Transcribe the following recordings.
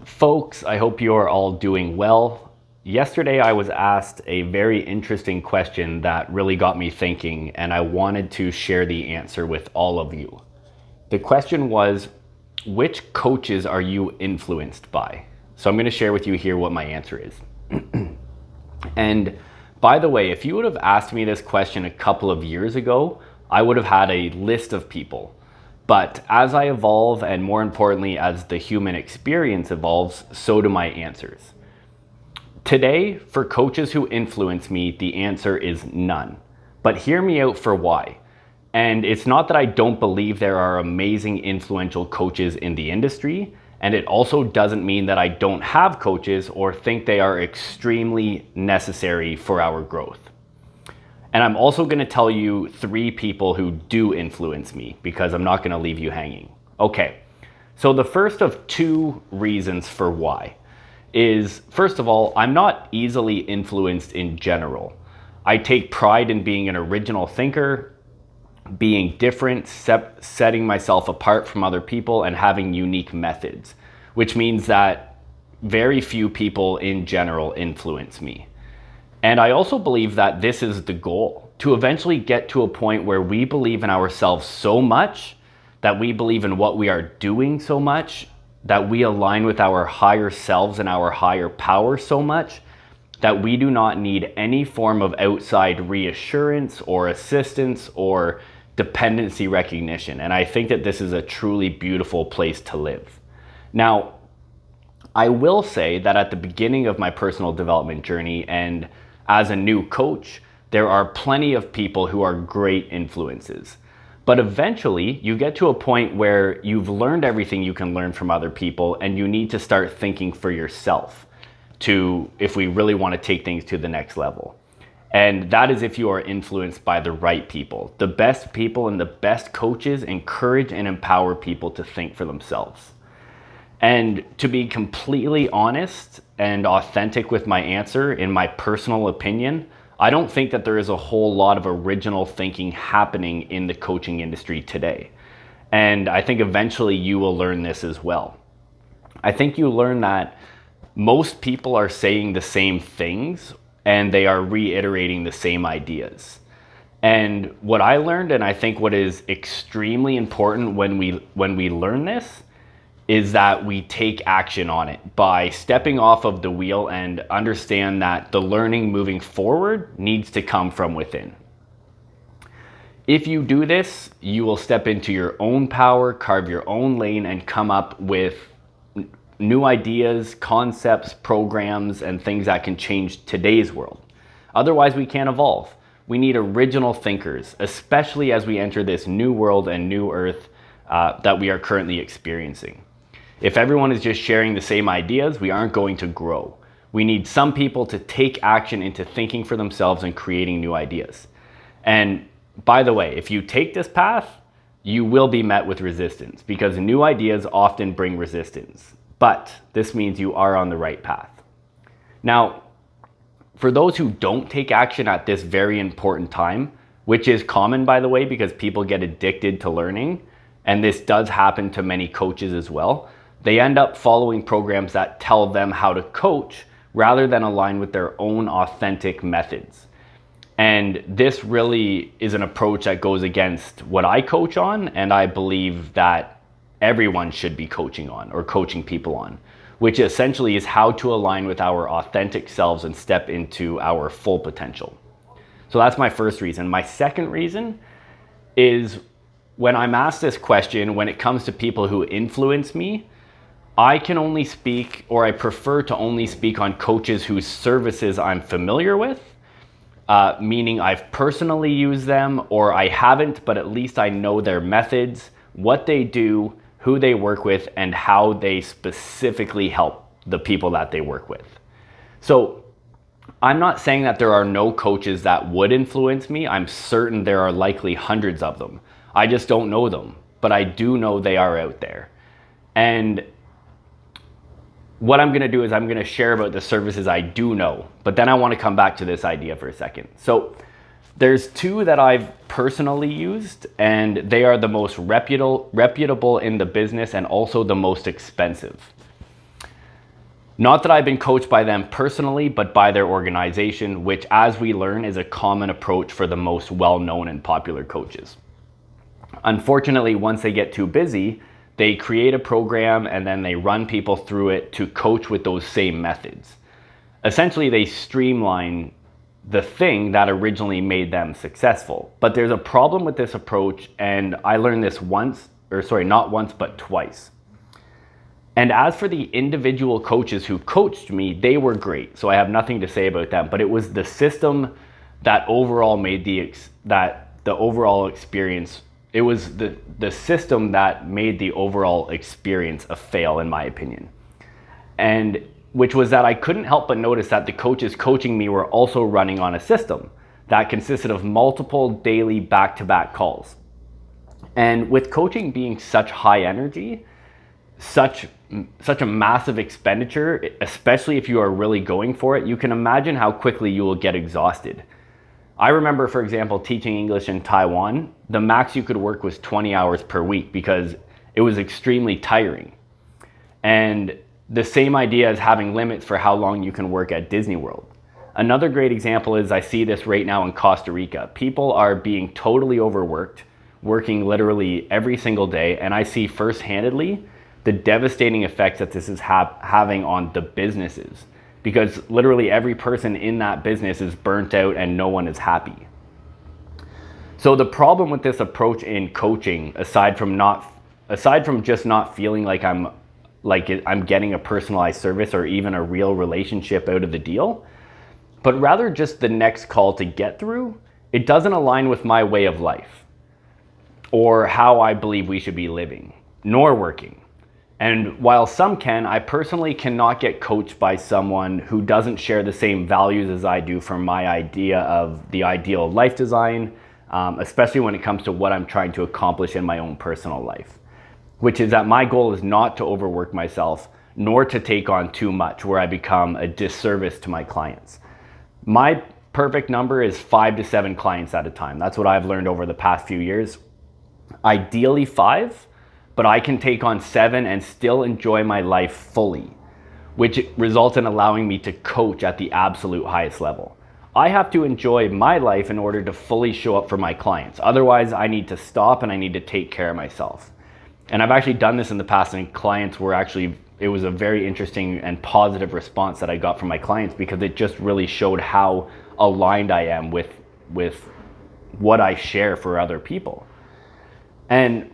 Folks, I hope you are all doing well. Yesterday, I was asked a very interesting question that really got me thinking, and I wanted to share the answer with all of you. The question was, which coaches are you influenced by? So I'm going to share with you here what my answer is. And by the way, if you would have asked me this question a couple of years ago, I would have had a list of people. But as I evolve, and more importantly, as the human experience evolves, so do my answers. Today, for coaches who influence me, the answer is none. But hear me out for why. And it's not that I don't believe there are amazing, influential coaches in the industry. And it also doesn't mean that I don't have coaches or think they are extremely necessary for our growth. And I'm also going to tell you 3 people who do influence me because I'm not going to leave you hanging. Okay, so the first of 2 reasons for why is, first of all, I'm not easily influenced in general. I take pride in being an original thinker, being different, setting myself apart from other people, and having unique methods, which means that very few people in general influence me. And I also believe that this is the goal, to eventually get to a point where we believe in ourselves so much, that we believe in what we are doing so much, that we align with our higher selves and our higher power so much, that we do not need any form of outside reassurance or assistance or dependency recognition. And I think that this is a truly beautiful place to live. Now, I will say that at the beginning of my personal development journey and as a new coach, there are plenty of people who are great influences. But eventually, you get to a point where you've learned everything you can learn from other people and you need to start thinking for yourself if we really want to take things to the next level. And that is if you are influenced by the right people. The best people and the best coaches encourage and empower people to think for themselves. And to be completely honest and authentic with my answer, in my personal opinion, I don't think that there is a whole lot of original thinking happening in the coaching industry today. And I think eventually you will learn this as well. I think you learn that most people are saying the same things and they are reiterating the same ideas. And what I learned, and I think what is extremely important when we learn this, is that we take action on it by stepping off of the wheel and understand that the learning moving forward needs to come from within. If you do this, you will step into your own power, carve your own lane, and come up with new ideas, concepts, programs, and things that can change today's world. Otherwise, we can't evolve. We need original thinkers, especially as we enter this new world and new earth that we are currently experiencing. If everyone is just sharing the same ideas, we aren't going to grow. We need some people to take action into thinking for themselves and creating new ideas. And by the way, if you take this path, you will be met with resistance because new ideas often bring resistance. But this means you are on the right path. Now, for those who don't take action at this very important time, which is common, by the way, because people get addicted to learning, and this does happen to many coaches as well, they end up following programs that tell them how to coach rather than align with their own authentic methods. And this really is an approach that goes against what I coach on, and I believe that everyone should be coaching on or coaching people on, which essentially is how to align with our authentic selves and step into our full potential. So that's my first reason. My second reason is when I'm asked this question, when it comes to people who influence me, I can only speak, or I prefer to only speak on coaches whose services I'm familiar with, meaning I've personally used them, or I haven't, but at least I know their methods, what they do, who they work with, and how they specifically help the people that they work with. So I'm not saying that there are no coaches that would influence me. I'm certain there are likely hundreds of them. I just don't know them, but I do know they are out there. And what I'm going to do is I'm going to share about the services I do know, but then I want to come back to this idea for a second. So there's 2 that I've personally used, and they are the most reputable in the business and also the most expensive. Not that I've been coached by them personally, but by their organization, which, as we learn, is a common approach for the most well-known and popular coaches. Unfortunately, once they get too busy, they create a program and then they run people through it to coach with those same methods. Essentially, they streamline the thing that originally made them successful. But there's a problem with this approach, and I learned this not once, but twice. And as for the individual coaches who coached me, they were great. So I have nothing to say about them, but it was the system that overall made the overall experience. It was the system that made the overall experience a fail, in my opinion. And which was that I couldn't help but notice that the coaches coaching me were also running on a system that consisted of multiple daily back-to-back calls. And with coaching being such high energy, such a massive expenditure, especially if you are really going for it, you can imagine how quickly you will get exhausted. I remember, for example, teaching English in Taiwan, the max you could work was 20 hours per week because it was extremely tiring. And the same idea as having limits for how long you can work at Disney World. Another great example is I see this right now in Costa Rica. People are being totally overworked, working literally every single day, and I see first-handedly the devastating effects that this is having on the businesses, because literally every person in that business is burnt out and no one is happy. So the problem with this approach in coaching, aside from just not feeling like I'm getting a personalized service or even a real relationship out of the deal, but rather just the next call to get through, it doesn't align with my way of life or how I believe we should be living, nor working. And while some can, I personally cannot get coached by someone who doesn't share the same values as I do for my idea of the ideal life design, especially when it comes to what I'm trying to accomplish in my own personal life, which is that my goal is not to overwork myself, nor to take on too much where I become a disservice to my clients. My perfect number is 5 to 7 clients at a time. That's what I've learned over the past few years. Ideally 5, but I can take on 7 and still enjoy my life fully, which results in allowing me to coach at the absolute highest level. I have to enjoy my life in order to fully show up for my clients. Otherwise, I need to stop and I need to take care of myself. And I've actually done this in the past, and clients were it was a very interesting and positive response that I got from my clients, because it just really showed how aligned I am with what I share for other people. And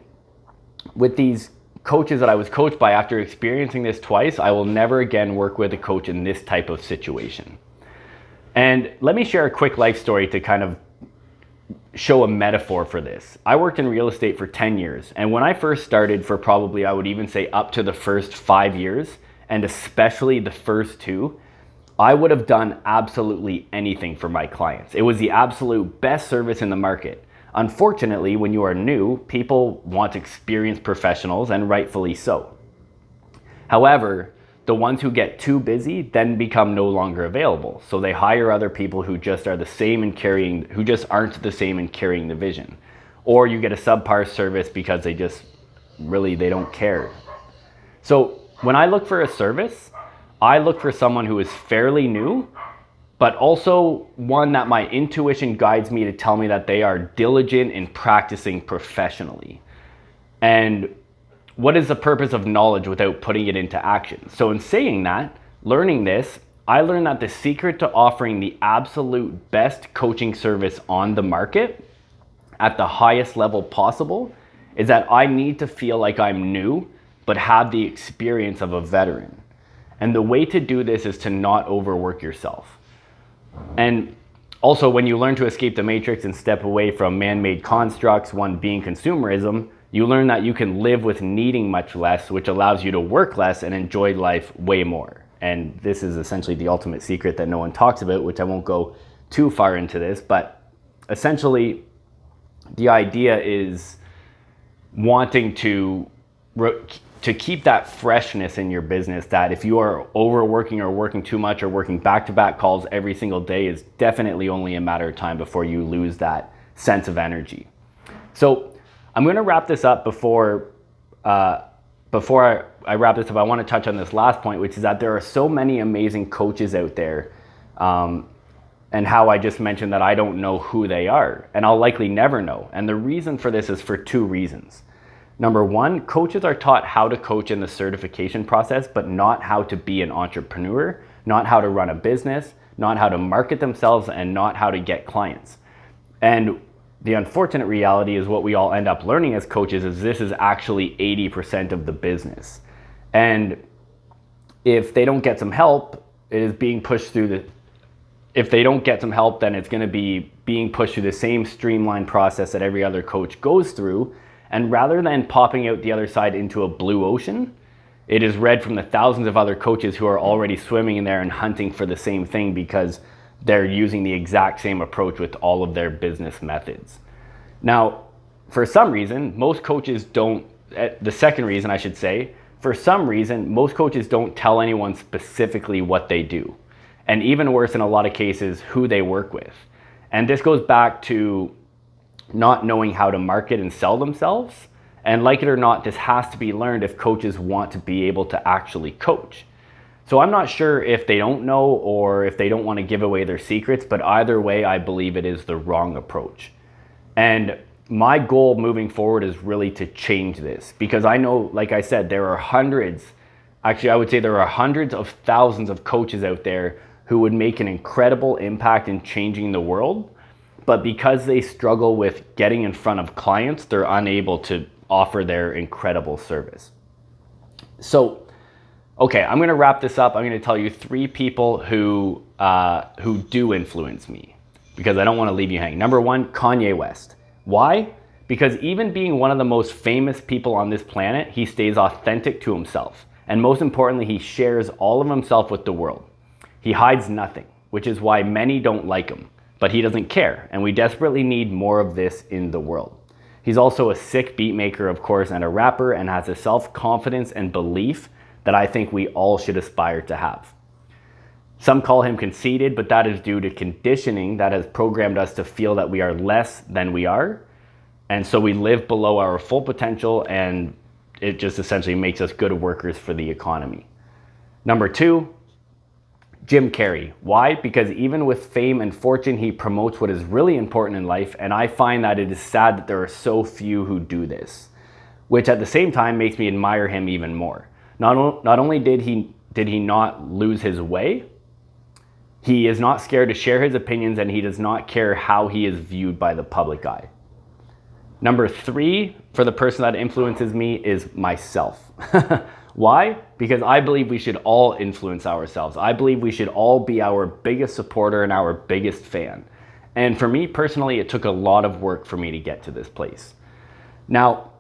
with these coaches that I was coached by, after experiencing this twice, I will never again work with a coach in this type of situation. And let me share a quick life story to kind of show a metaphor for this. I worked in real estate for 10 years. And when I first started, for probably, I would even say up to the first 5 years, and especially the first 2, I would have done absolutely anything for my clients. It was the absolute best service in the market. Unfortunately, when you are new, people want experienced professionals, and rightfully so. However, the ones who get too busy then become no longer available. So they hire other people who just aren't the same in carrying the vision. Or you get a subpar service because they don't care. So when I look for a service, I look for someone who is fairly new, but also one that my intuition guides me to tell me that they are diligent in practicing professionally. And what is the purpose of knowledge without putting it into action? So in saying that, learning this, I learned that the secret to offering the absolute best coaching service on the market at the highest level possible is that I need to feel like I'm new, but have the experience of a veteran. And the way to do this is to not overwork yourself. And also, when you learn to escape the matrix and step away from man-made constructs, one being consumerism, you learn that you can live with needing much less, which allows you to work less and enjoy life way more. And this is essentially the ultimate secret that no one talks about, which I won't go too far into this, but essentially the idea is wanting to keep that freshness in your business, that if you are overworking or working too much or working back-to-back calls every single day, is definitely only a matter of time before you lose that sense of energy. So I'm going to wrap this up before I I wrap this up, I want to touch on this last point, which is that there are so many amazing coaches out there, and how I just mentioned that I don't know who they are, and I'll likely never know. And the reason for this is for two reasons. Number one, coaches are taught how to coach in the certification process, but not how to be an entrepreneur, not how to run a business, not how to market themselves, and not how to get clients. And the unfortunate reality is what we all end up learning as coaches is this is actually 80% of the business. And if they don't get some help, it is being pushed through the if they don't get some help, then it's going to be being pushed through the same streamlined process that every other coach goes through. And rather than popping out the other side into a blue ocean, it is read from the thousands of other coaches who are already swimming in there and hunting for the same thing because they're using the exact same approach with all of their business methods. Now, for some reason, most coaches don't, the second reason I should say, for some reason, most coaches don't tell anyone specifically what they do. And even worse in a lot of cases, who they work with. And this goes back to not knowing how to market and sell themselves. And like it or not, this has to be learned if coaches want to be able to actually coach. So I'm not sure if they don't know or if they don't want to give away their secrets, but either way, I believe it is the wrong approach. And my goal moving forward is really to change this, because I know, like I said, there are hundreds, actually I would say there are hundreds of thousands of coaches out there who would make an incredible impact in changing the world, but because they struggle with getting in front of clients, they're unable to offer their incredible service. So, okay, I'm gonna wrap this up. I'm gonna tell you 3 people who do influence me, because I don't wanna leave you hanging. Number 1, Kanye West. Why? Because even being one of the most famous people on this planet, he stays authentic to himself. And most importantly, he shares all of himself with the world. He hides nothing, which is why many don't like him, but he doesn't care, and we desperately need more of this in the world. He's also a sick beat maker, of course, and a rapper, and has a self-confidence and belief that I think we all should aspire to have. Some call him conceited, but that is due to conditioning that has programmed us to feel that we are less than we are, and so we live below our full potential, and it just essentially makes us good workers for the economy. Number 2, Jim Carrey. Why? Because even with fame and fortune, he promotes what is really important in life, and I find that it is sad that there are so few who do this, which at the same time makes me admire him even more. Not only did he not lose his way, he is not scared to share his opinions, and he does not care how he is viewed by the public eye. Number 3, for the person that influences me, is myself. Why? Because I believe we should all influence ourselves. I believe we should all be our biggest supporter and our biggest fan. And for me personally, it took a lot of work for me to get to this place. Now,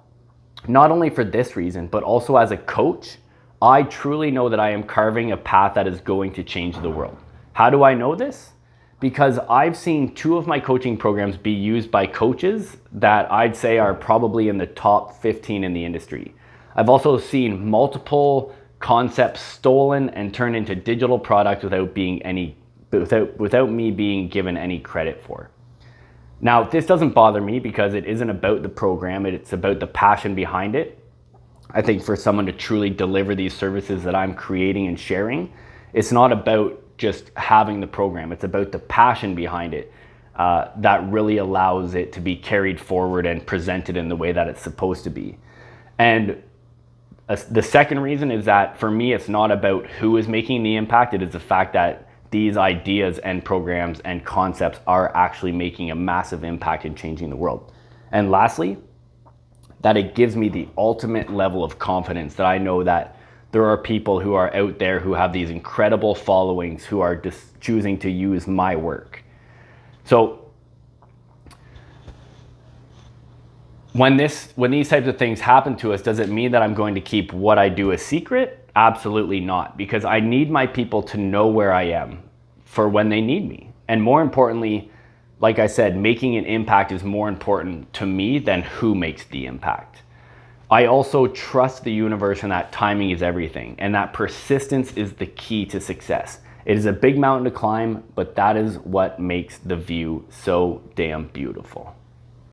not only for this reason, but also as a coach, I truly know that I am carving a path that is going to change the world. How do I know this? Because I've seen 2 of my coaching programs be used by coaches that I'd say are probably in the top 15 in the industry. I've also seen multiple concepts stolen and turned into digital products without me being given any credit for. Now, this doesn't bother me because it isn't about the program, it's about the passion behind it. I think for someone to truly deliver these services that I'm creating and sharing, it's not about just having the program, it's about the passion behind it that really allows it to be carried forward and presented in the way that it's supposed to be. And the second reason is that for me, it's not about who is making the impact. It is the fact that these ideas and programs and concepts are actually making a massive impact in changing the world. And lastly, that it gives me the ultimate level of confidence that I know that there are people who are out there who have these incredible followings who are just choosing to use my work. So when these types of things happen to us, does it mean that I'm going to keep what I do a secret? Absolutely not, because I need my people to know where I am for when they need me. And more importantly, like I said, making an impact is more important to me than who makes the impact. I also trust the universe and that timing is everything, and that persistence is the key to success. It is a big mountain to climb, but that is what makes the view so damn beautiful.